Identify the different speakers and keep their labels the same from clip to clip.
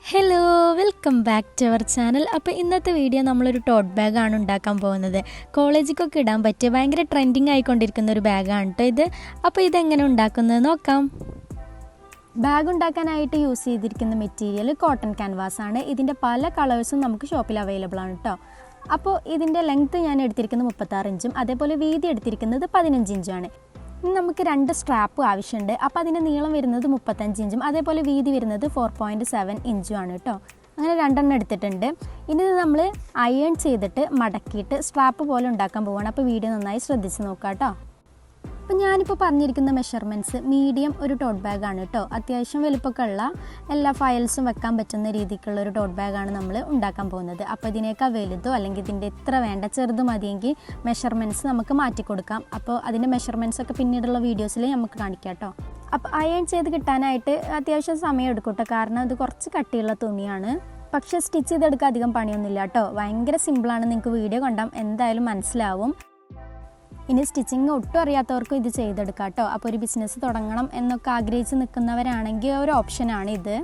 Speaker 1: Hello welcome back to our channel. അപ്പോൾ ഇന്നത്തെ video നമ്മളൊരു ടോട്ട് ബാഗാണ് ഉണ്ടാക്കാൻ പോകുന്നത്. കോളേജിലേക്കൊക്കെ ഇടാൻ പറ്റിയ ഭയങ്കര ട്രെൻഡിങ് ആയിക്കൊണ്ടിരിക്കുന്ന ഒരു ബാഗാണ് കേട്ടോ ഇത്. അപ്പോൾ ഇതെങ്ങനെ ഉണ്ടാക്കുന്നത് നോക്കാം. ബാഗ് ഉണ്ടാക്കാനായിട്ട് യൂസ് ചെയ്തിരിക്കുന്ന മെറ്റീരിയൽ കോട്ടൺ ക്യാൻവാസ് ആണ്. ഇതിൻ്റെ പല കളേഴ്സും നമുക്ക് ഷോപ്പിൽ അവൈലബിൾ ആണ് കേട്ടോ. അപ്പോൾ ഇതിൻ്റെ ലെങ്ത്ത് ഞാൻ എടുത്തിരിക്കുന്നത് 36 ഇഞ്ചും അതേപോലെ വീതി എടുത്തിരിക്കുന്നത് 15 ഇഞ്ചുമാണ്. ഇനി നമുക്ക് 2 സ്ട്രാപ്പ് ആവശ്യമുണ്ട്. അപ്പോൾ അതിൻ്റെ നീളം വരുന്നത് 35 ഇഞ്ചും അതേപോലെ വീതി വരുന്നത് 4.7 ഇഞ്ചുമാണ് കേട്ടോ. അങ്ങനെ 2 എണ്ണം എടുത്തിട്ടുണ്ട്. ഇനി ഇത് നമ്മൾ അയൺ ചെയ്തിട്ട് മടക്കിയിട്ട് സ്ട്രാപ്പ് പോലെ ഉണ്ടാക്കാൻ പോവുകയാണ്. അപ്പോൾ വീഡിയോ നന്നായി ശ്രദ്ധിച്ച് നോക്കാം കേട്ടോ. അപ്പോൾ ഞാനിപ്പോൾ പറഞ്ഞിരിക്കുന്ന മെഷർമെൻറ്റ്സ് മീഡിയം ഒരു ടോട്ട് ബാഗാണ് കേട്ടോ. അത്യാവശ്യം വലുപ്പമൊക്കെ ഉള്ള എല്ലാ ഫയൽസും വെക്കാൻ പറ്റുന്ന രീതിക്കുള്ള ഒരു ടോട്ട് ബാഗാണ് നമ്മൾ ഉണ്ടാക്കാൻ പോകുന്നത്. അപ്പോൾ ഇതിനേക്കാൾ വലുതോ അല്ലെങ്കിൽ ഇതിൻ്റെ ഇത്ര വേണ്ട ചെറുത് മതിയെങ്കിൽ മെഷർമെൻറ്റ്സ് നമുക്ക് മാറ്റി കൊടുക്കാം. അപ്പോൾ അതിൻ്റെ മെഷർമെൻറ്റ്സ് ഒക്കെ പിന്നീടുള്ള വീഡിയോസിൽ നമുക്ക് കാണിക്കാം കേട്ടോ. അപ്പോൾ അയൺ ചെയ്ത് കിട്ടാനായിട്ട് അത്യാവശ്യം സമയം എടുക്കും കേട്ടോ. കാരണം ഇത് കുറച്ച് കട്ടിയുള്ള തുണിയാണ്. പക്ഷേ സ്റ്റിച്ച് ചെയ്തെടുക്കാൻ അധികം പണിയൊന്നുമില്ല കേട്ടോ. ഭയങ്കര സിമ്പിളാണ്. നിങ്ങൾക്ക് വീഡിയോ കണ്ടാൽ എന്തായാലും മനസ്സിലാവും. ഇനി സ്റ്റിച്ചിങ് ഒട്ടും അറിയാത്തവർക്കും ഇത് ചെയ്തെടുക്കാം കേട്ടോ. അപ്പോൾ ഒരു ബിസിനസ് തുടങ്ങണം എന്നൊക്കെ ആഗ്രഹിച്ച് നിൽക്കുന്നവരാണെങ്കിൽ ഒരു ഓപ്ഷനാണ് ഇത്.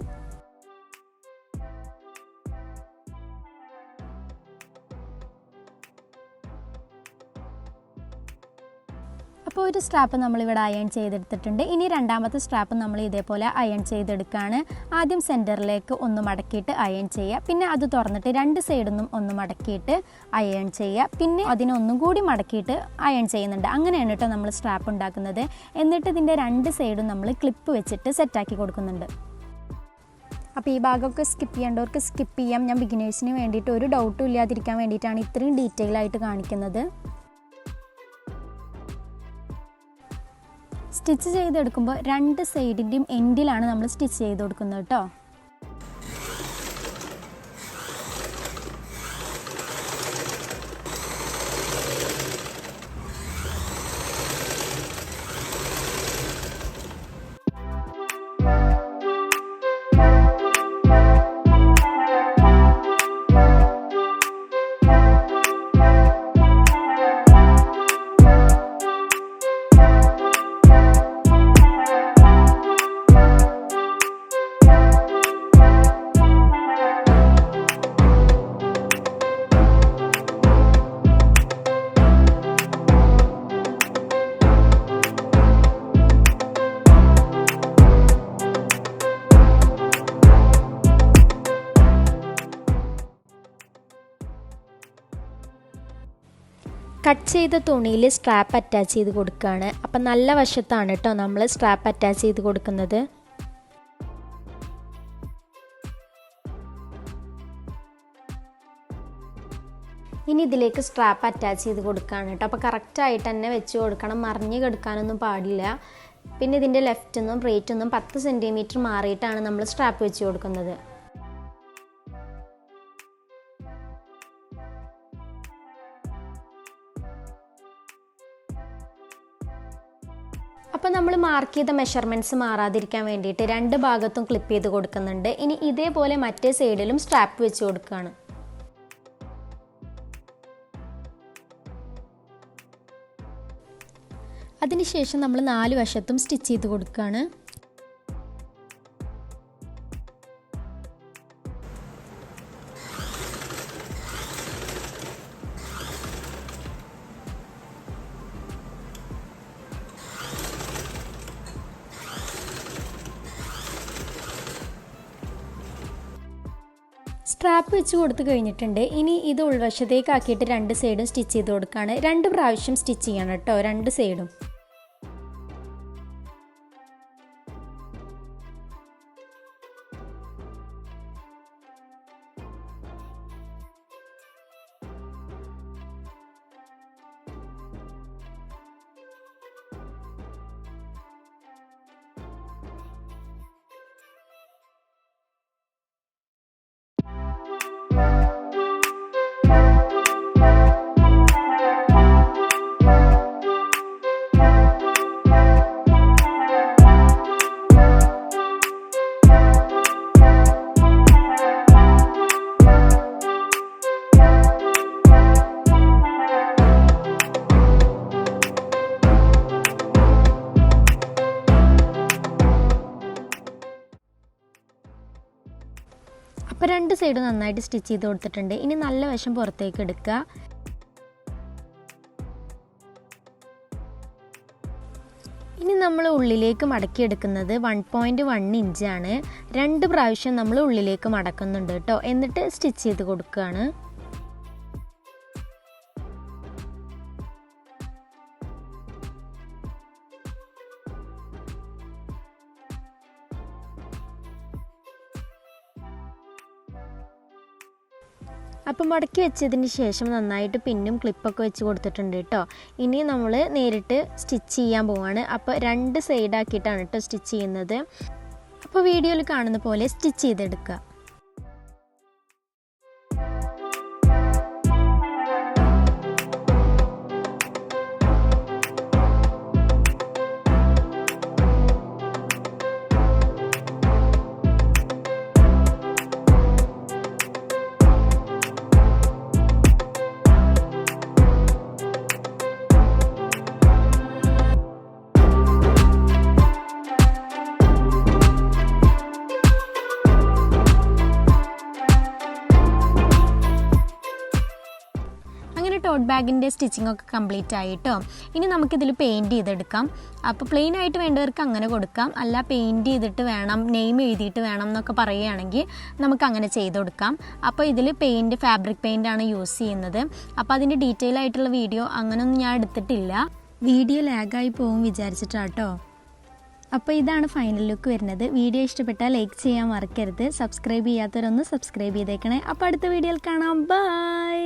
Speaker 1: അപ്പോൾ ഒരു സ്ട്രാപ്പ് നമ്മളിവിടെ അയൺ ചെയ്തെടുത്തിട്ടുണ്ട്. ഇനി രണ്ടാമത്തെ സ്ട്രാപ്പ് നമ്മൾ ഇതേപോലെ അയൺ ചെയ്തെടുക്കുകയാണ്. ആദ്യം സെൻറ്ററിലേക്ക് ഒന്ന് മടക്കിയിട്ട് അയൺ ചെയ്യുക. പിന്നെ അത് തുറന്നിട്ട് 2 സൈഡിൽ നിന്നും ഒന്ന് മടക്കിയിട്ട് അയൺ ചെയ്യുക. പിന്നെ അതിനൊന്നും കൂടി മടക്കിയിട്ട് അയൺ ചെയ്യുന്നുണ്ട്. അങ്ങനെയാണ് കേട്ടോ നമ്മൾ സ്ട്രാപ്പ് ഉണ്ടാക്കുന്നത്. എന്നിട്ട് ഇതിൻ്റെ 2 സൈഡും നമ്മൾ ക്ലിപ്പ് വെച്ചിട്ട് സെറ്റാക്കി കൊടുക്കുന്നുണ്ട്. അപ്പോൾ ഈ ഭാഗമൊക്കെ സ്കിപ്പ് ചെയ്യേണ്ടവർക്ക് സ്കിപ്പ് ചെയ്യാം. ഞാൻ ബിഗിനേഴ്സിന് വേണ്ടിയിട്ട് ഒരു ഡൗട്ടും ഇല്ലാതിരിക്കാൻ വേണ്ടിയിട്ടാണ് ഇത്രയും ഡീറ്റെയിൽ ആയിട്ട് കാണിക്കുന്നത്. സ്റ്റിച്ച് ചെയ്തെടുക്കുമ്പോൾ 2 സൈഡിൻ്റെയും എൻഡിലാണ് നമ്മൾ സ്റ്റിച്ച് ചെയ്ത് കൊടുക്കുന്നത് കേട്ടോ. കട്ട് ചെയ്ത തുണിയിൽ സ്ട്രാപ്പ് അറ്റാച്ച് ചെയ്ത് കൊടുക്കുകയാണ്. അപ്പം നല്ല വശത്താണ് കേട്ടോ നമ്മൾ സ്ട്രാപ്പ് അറ്റാച്ച് ചെയ്ത് കൊടുക്കുന്നത്. ഇനി ഇതിലേക്ക് സ്ട്രാപ്പ് അറ്റാച്ച് ചെയ്ത് കൊടുക്കുകയാണ് കേട്ടോ. അപ്പോൾ കറക്റ്റായിട്ട് തന്നെ വെച്ച് കൊടുക്കണം. മറിഞ്ഞ് കിടക്കാനൊന്നും പാടില്ല. പിന്നെ ഇതിൻ്റെ ലെഫ്റ്റൊന്നും റൈറ്റൊന്നും 10 സെൻറ്റിമീറ്റർ മാറിയിട്ടാണ് നമ്മൾ സ്ട്രാപ്പ് വെച്ച് കൊടുക്കുന്നത്. അപ്പോൾ നമ്മൾ മാർക്ക് ചെയ്ത മെഷർമെൻറ്റ്സ് മാറാതിരിക്കാൻ വേണ്ടിയിട്ട് 2 ഭാഗത്തും ക്ലിപ്പ് ചെയ്ത് കൊടുക്കുന്നുണ്ട്. ഇനി ഇതേപോലെ മറ്റേ സൈഡിലും സ്ട്രാപ്പ് വെച്ച് കൊടുക്കുകയാണ്. അതിനുശേഷം നമ്മൾ 4 വശത്തും സ്റ്റിച്ച് ചെയ്ത് കൊടുക്കുകയാണ്. സ്ട്രാപ്പ് വെച്ച് കൊടുത്ത് കഴിഞ്ഞിട്ടുണ്ട്. ഇനി ഇത് ഉൾവശത്തേക്ക് ആക്കിയിട്ട് 2 സൈഡും സ്റ്റിച്ച് ചെയ്ത് കൊടുക്കുകയാണ്. 2 പ്രാവശ്യം സ്റ്റിച്ച് ചെയ്യണം കേട്ടോ 2 സൈഡും. അപ്പോൾ 2 സൈഡും നന്നായിട്ട് സ്റ്റിച്ച് ചെയ്ത് കൊടുത്തിട്ടുണ്ട്. ഇനി നല്ല വശം പുറത്തേക്ക് എടുക്കുക. ഇനി നമ്മൾ ഉള്ളിലേക്ക് മടക്കിയെടുക്കുന്നത് 1.1 ഇഞ്ചാണ്. 2 പ്രാവശ്യം നമ്മൾ ഉള്ളിലേക്ക് മടക്കുന്നുണ്ട് കേട്ടോ. എന്നിട്ട് സ്റ്റിച്ച് ചെയ്ത് കൊടുക്കുകയാണ്. അപ്പം മടക്കി വെച്ചതിന് ശേഷം നന്നായിട്ട് പിന്നും ക്ലിപ്പൊക്കെ വെച്ച് കൊടുത്തിട്ടുണ്ട് കേട്ടോ. ഇനി നമ്മൾ നേരിട്ട് സ്റ്റിച്ച് ചെയ്യാൻ പോവാണ്. അപ്പോൾ 2 സൈഡാക്കിയിട്ടാണ് കേട്ടോ സ്റ്റിച്ച് ചെയ്യുന്നത്. അപ്പോൾ വീഡിയോയിൽ കാണുന്ന പോലെ സ്റ്റിച്ച് ചെയ്തെടുക്കുക. ടോട്ട് ബാഗിൻ്റെ സ്റ്റിച്ചിങ് ഒക്കെ കംപ്ലീറ്റ് ആയിട്ടോ. ഇനി നമുക്കിതിൽ പെയിൻറ്റ് ചെയ്തെടുക്കാം. അപ്പോൾ പ്ലെയിൻ ആയിട്ട് വേണ്ടവർക്ക് അങ്ങനെ കൊടുക്കാം. അല്ല പെയിൻറ്റ് ചെയ്തിട്ട് വേണം, നെയിം എഴുതിയിട്ട് വേണം എന്നൊക്കെ പറയുകയാണെങ്കിൽ നമുക്ക് അങ്ങനെ ചെയ്ത് കൊടുക്കാം. അപ്പോൾ ഇതിൽ ഫാബ്രിക് പെയിൻ്റ് ആണ് യൂസ് ചെയ്യുന്നത്. അപ്പോൾ അതിൻ്റെ ഡീറ്റെയിൽ ആയിട്ടുള്ള വീഡിയോ അങ്ങനെയൊന്നും ഞാൻ എടുത്തിട്ടില്ല. വീഡിയോ ലാഗായി പോകും വിചാരിച്ചിട്ടാട്ടോ. അപ്പോൾ ഇതാണ് ഫൈനൽ ലുക്ക് വരുന്നത്. വീഡിയോ ഇഷ്ടപ്പെട്ടാൽ ലൈക്ക് ചെയ്യാൻ മറക്കരുത്. സബ്സ്ക്രൈബ് ചെയ്യാത്തവരൊന്ന് സബ്സ്ക്രൈബ് ചെയ്തേക്കണേ. അപ്പോൾ അടുത്ത വീഡിയോയിൽ കാണാം. ബൈ.